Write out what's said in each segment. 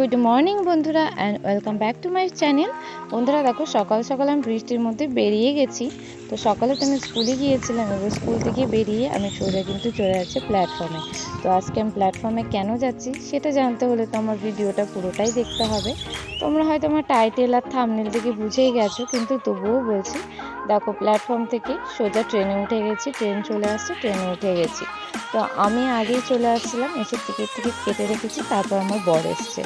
Good morning বন্ধুরা and welcome back to my channel. বন্ধুরা দেখো সকাল সকাল আমি বৃষ্টির মধ্যে বেরিয়ে গেছি। তো সকালে তো আমি স্কুলে গিয়েছিলাম, এবার স্কুল থেকে বেরিয়ে আমি সোজা কিন্তু চলে যাচ্ছি প্ল্যাটফর্মে। তো আজকে আমি প্ল্যাটফর্মে কেন যাচ্ছি সেটা জানতে হলে তো আমার ভিডিওটা পুরোটাই দেখতে হবে। তোমরা হয়তো আমার টাইটেল আর থাম্বনেল থেকে বুঝেই গেছো, কিন্তু তবুও বলছি। দেখো প্ল্যাটফর্ম থেকে সোজা ট্রেনে উঠে গেছি, ট্রেন চলে আসছে, ট্রেনে উঠে গেছি। তো আমি আগেই চলে আসছিলাম, এসে টিকিট কেটে রেখেছি, তারপর আমার বর এসছে।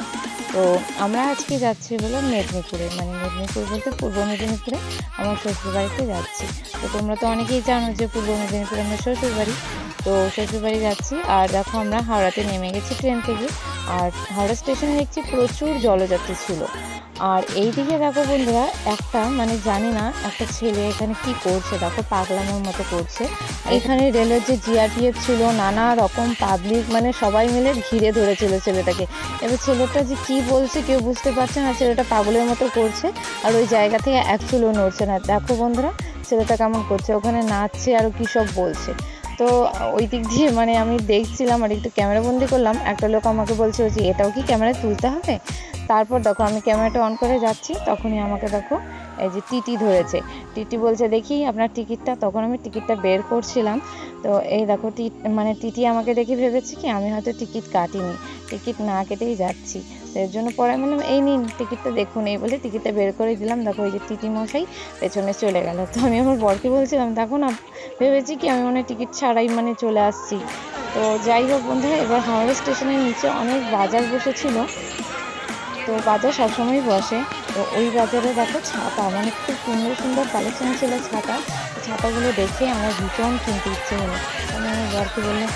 তো আমরা আজকে যাচ্ছি হলো মেদিনীপুরে, মানে মেদিনীপুর বলতে পূর্ব মেদিনীপুরে আমার শ্বশুরবাড়িতে যাচ্ছি। তো তোমরা তো অনেকেই জানো যে পূর্ব মেদিনীপুরে আমার শ্বশুরবাড়ি। তো শ্বশুরবাড়ি যাচ্ছি, আর দেখো আমরা হাওড়াতে নেমে গেছি ট্রেন থেকে। আর হাওড়া স্টেশনে দেখছি প্রচুর জলযাত্রী ছিল। আর এইদিকে দেখো বন্ধুরা একটা মানে জানি না একটা ছেলে এখানে কি করছে, দেখো পাগলামোর মতো করছে। এখানে রেলের যে জিআরপিএফ ছিল, নানা রকম পাবলিক মানে সবাই মিলে ঘিরে ধরেছিল ছেলেটাকে। এবার ছেলেটা যে কি বলছে কেউ বুঝতে পারছে না, ছেলেটা পাগলের মতো করছে আর ওই জায়গা থেকে অ্যাকচুয়ালিও নড়ছে না। দেখো বন্ধুরা ছেলেটা কেমন করছে, ওখানে নাচছে আর কি সব বলছে। তো ওই দিক দিয়ে মানে আমি দেখছিলাম আর একটু ক্যামেরা বন্দি করলাম। একটা লোক আমাকে বলছে যে এটাও কি ক্যামেরায় তুলতে হবে। তারপর দেখো আমি ক্যামেরাটা অন করে যাচ্ছি, তখনই আমাকে দেখো এই যে টিটি ধরেছে। টিটি বলছে দেখি আপনার টিকিটটা। তখন আমি টিকিটটা বের করছিলাম। তো এই দেখো মানে টিটি আমাকে দেখে ভেবেছে কি আমি হয়তো টিকিট কাটিনি, টিকিট না কেটেই যাচ্ছি। তো এর জন্য পরে বললাম এই নিন টিকিটটা দেখুন, এই বলে টিকিটটা বের করে দিলাম। দেখো এই যে টিটি মশাই পেছনে চলে গেল। তো আমি আমার বরকে বলছিলাম দেখো না, ভেবেছি কি আমি মানে টিকিট ছাড়াই মানে চলে আসছি। তো যাই হোক বন্ধুরা, এবার হাওড়া স্টেশনের নিচে অনেক বাজার বসেছিল। তো বাজার সবসময় বসে। তো ওই বাজারে দেখো ছাতা, মানে খুব সুন্দর সুন্দর কালেকশন ছিল ছাতা। ছাতাগুলো দেখে আমার ভীষণ কিনতে ইচ্ছে হলো। আমি আমার বরকে বললাম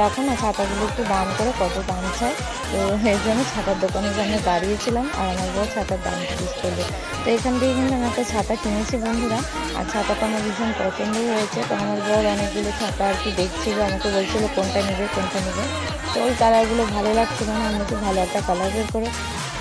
দেখো না ছাতাগুলো একটু দাম করে কত দাম চাই। তো এর জন্য ছাতার দোকানের সামনে দাঁড়িয়েছিলাম আর আমার বর ছাতার দাম জিজ্ঞেস করলো। তো এখান থেকে কিন্তু আমি একটা ছাতা কিনেছি বন্ধুরা। আর ছাতাটা আমার ভীষণ পছন্দও হয়েছে। তো আমার বর অনেকগুলো ছাতা আর কি দেখছিল, আমাকে বলছিল কোনটা নেবে কোনটা নেবে। তো ওই কালারগুলো ভালো লাগছিল না, আমি একটু ভালো একটা কালার বের করে।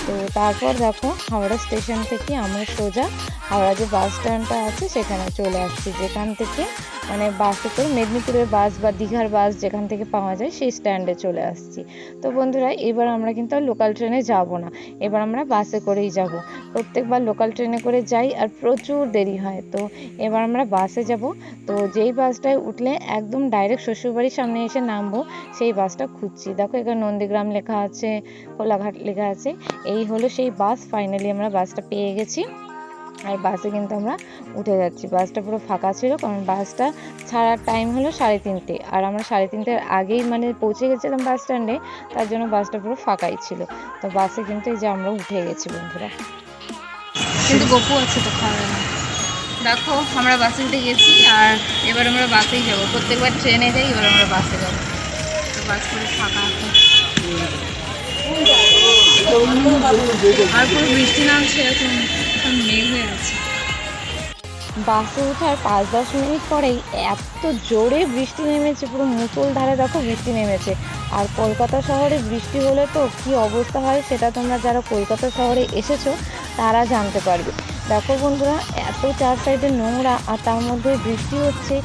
তো তারপর দেখো হাওড়া স্টেশন থেকে আমরা সোজা হাওড়া যে বাস স্ট্যান্ডটা আছে সেখানে চলে আসছি, যেখান থেকে মানে বাসে করে মেদিনীপুরের বাস বা দীঘার বাস যেখান থেকে পাওয়া যায় সেই স্ট্যান্ডে চলে আসছি। তো বন্ধুরা এবার আমরা কিন্তু আর লোকাল ট্রেনে যাব না, এবার আমরা বাসে করেই যাব। প্রত্যেকবার লোকাল ট্রেনে করে যাই আর প্রচুর দেরি হয়। তো এবার আমরা বাসে যাব। তো যেই বাসটায় উঠলে একদম ডাইরেক্ট শ্বশুরবাড়ির সামনে এসে নামবো সেই বাসটা খুঁজছি। দেখো এখানে নন্দীগ্রাম লেখা আছে, কোলাঘাট লেখা আছে। এই হলো সেই বাস। ফাইনালি আমরা বাসটা পেয়ে গেছি আর বাসে কিন্তু আমরা উঠে যাচ্ছি। বাসটা পুরো ফাঁকা ছিল, কারণ বাসটা ছাড়ার টাইম হলো 3:30 আর আমরা 3:30-এর আগেই মানে পৌঁছে গেছিলাম বাস স্ট্যান্ডে, তার জন্য বাসটা পুরো ফাঁকাই ছিল। তো বাসে কিন্তু এই যে আমরা উঠে গেছি বন্ধুরা। কিন্তু গপু আছে তো খাবে না। দেখো আমরা বাসে উঠে গেছি আর এবার আমরা বাসেই যাবো। প্রত্যেকবার ট্রেনে যাই, এবার আমরা বাসে যাবো। তো বাস করে ফাঁকা আছে আর পুরো বৃষ্টি নামছে, এখন মেঘ হয়ে আছে। বাসে ওঠার 5-10 মিনিট পরেই এত জোরে বৃষ্টি নেমেছে, পুরো মুষলধারে দেখো বৃষ্টি নেমেছে। আর কলকাতা শহরে বৃষ্টি হলে তো কি অবস্থা হয় সেটা তোমরা যারা কলকাতা শহরে এসেছো তারা জানতে পারবে। দেখো বন্ধুরা এত চার সাইডে নোংরা, আর তার মধ্যে বৃষ্টি হচ্ছে,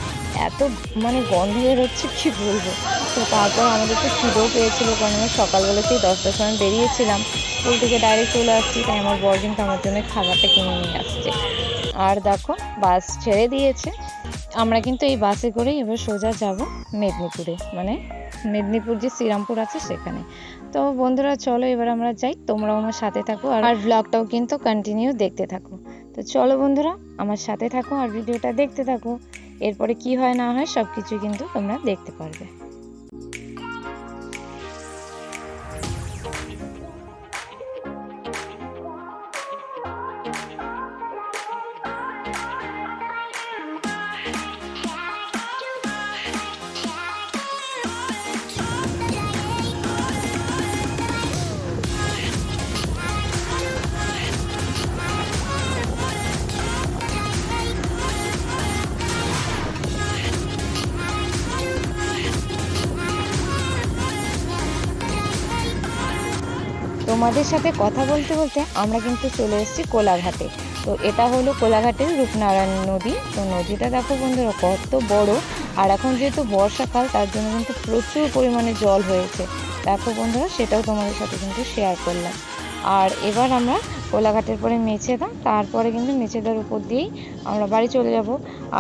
এত মানে গন্ধ বের হচ্ছে কি বলবো। তো তারপর আমাদের তো খিদেও পেয়েছিল, কারণ আমরা সকালবেলা সেই 10টার সময় বেরিয়েছিলাম, স্কুল থেকে ডাইরেক্ট চলে আসছি। তাই আমার বর কিন্তু আমার জন্য খাবারটা কিনে নিয়ে আসছে। আর দেখো বাস ছেড়ে দিয়েছে, আমরা কিন্তু এই বাসে করেই এবার সোজা যাব মেদিনীপুরে, মানে মেদিনীপুর যে শ্রীরামপুর আছে সেখানে। তো বন্ধুরা চলো এবার আমরা যাই, তোমরাও আমার সাথে থাকো আর ব্লগটাও কিন্তু কন্টিনিউ দেখতে থাকো। তো চলো বন্ধুরা আমার সাথে থাকো আর ভিডিওটা দেখতে থাকো, এরপরে কি হয় না হয় সব কিছু কিন্তু তোমরা দেখতে পারবে। তোমাদের সাথে কথা বলতে বলতে আমরা কিন্তু চলে এসেছি কোলাঘাটে। তো এটা হলো কোলাঘাটের রূপনারায়ণ নদী। তো নদীটা দেখো বন্ধুরা কত বড়, আর এখন যেহেতু বর্ষাকাল তার জন্য কিন্তু প্রচুর পরিমাণে জল হয়েছে। দেখো বন্ধুরা সেটাও তোমাদের সাথে কিন্তু শেয়ার করলাম। আর এবার আমরা কোলাঘাটের পরে মেছেদা, তারপরে কিন্তু মেছেদার উপর দিয়েই আমরা বাড়ি চলে যাব।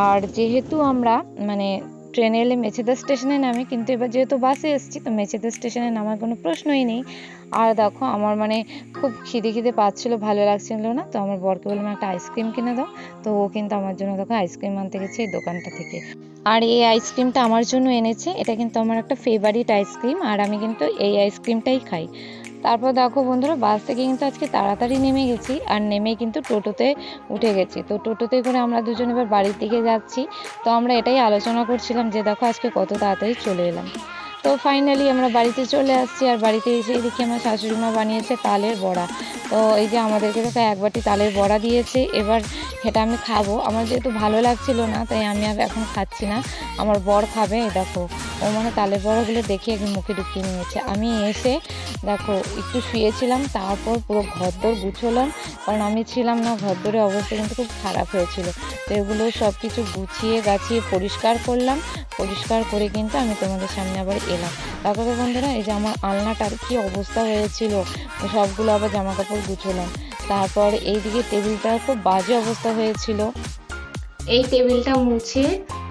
আর যেহেতু আমরা মানে ট্রেনে এলে মেছেদা স্টেশনে নামি, কিন্তু এবার যেহেতু বাসে এসেছি তো মেছেদা স্টেশনে নামার কোনো প্রশ্নই নেই। আর দেখো আমার মানে খুব খিদে পাচ্ছিল, ভালো লাগছিল না, তো আমার বরকে বললাম একটা আইসক্রিম কিনে দাও। তো ও কিন্তু আমার জন্য দেখো আইসক্রিম আনতে গেছে এই দোকানটা থেকে। আর এই আইসক্রিমটা আমার জন্য এনেছে, এটা কিন্তু আমার একটা ফেভারিট আইসক্রিম, আর আমি কিন্তু এই আইসক্রিমটাই খাই। তারপর দেখো বন্ধুরা, বাস থেকে কিন্তু আজকে তাড়াতাড়ি নেমে গেছি, আর নেমে কিন্তু টোটোতে উঠে গেছি। তো টোটোতে করে আমরা দুজন এবার বাড়ির দিকে যাচ্ছি। তো আমরা এটাই আলোচনা করছিলাম যে দেখো আজকে কত তাড়াতাড়ি চলে এলাম। তো ফাইনালি আমরা বাড়িতে চলে আসছি, আর বাড়িতে এসেই দেখি আমার শাশুড়ি মা বানিয়েছে তালের বড়া। তো এই যে আমাদেরকে দেখো এক বাটি তালের বড়া দিয়েছে, এবার এটা আমি খাবো। আমার যেহেতু ভালো লাগছিল না তাই আমি আর এখন খাচ্ছি না, আমার বর খাবে। এই দেখো ও মানে তালের বড়াগুলো দেখে একদম মুখে ঢুকিয়ে নিয়েছে। আমি এসে দেখো একটু শুয়েছিলাম, তারপর পুরো ঘরদোর গুছোলাম, কারণ আমি ছিলাম না, ঘরদোরের অবস্থা কিন্তু খুব খারাপ হয়েছিল। তো এগুলো সব কিছু গুছিয়ে গাছিয়ে পরিষ্কার করলাম, পরিষ্কার করে কিন্তু আমি তোমাদের সামনে আবার এলাম। দেখো তো বন্ধুরা, এই যে আমার আলনাটার কি অবস্থা হয়েছিল, সবগুলো আবার জামা কাপড় গুছোলাম। তারপর এইদিকে টেবিলটার খুব বাজে অবস্থা হয়েছিল, এই টেবিলটা মুছে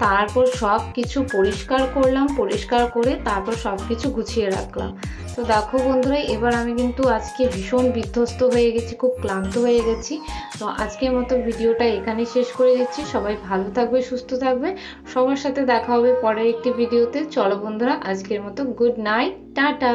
তারপর সব কিছু পরিষ্কার করলাম, পরিষ্কার করে তারপর সব কিছু গুছিয়ে রাখলাম। তো দেখো বন্ধুরা, এবার আমি কিন্তু আজকে ভীষণ বিধ্বস্ত হয়ে গেছি, খুব ক্লান্ত হয়ে গেছি। তো আজকের মতো ভিডিওটা এখানে শেষ করে দিচ্ছি। সবাই ভালো থাকবে, সুস্থ থাকবে, সবার সাথে দেখা হবে পরের একটি ভিডিওতে। চলো বন্ধুরা, আজকের মতো গুড নাইট, টাটা।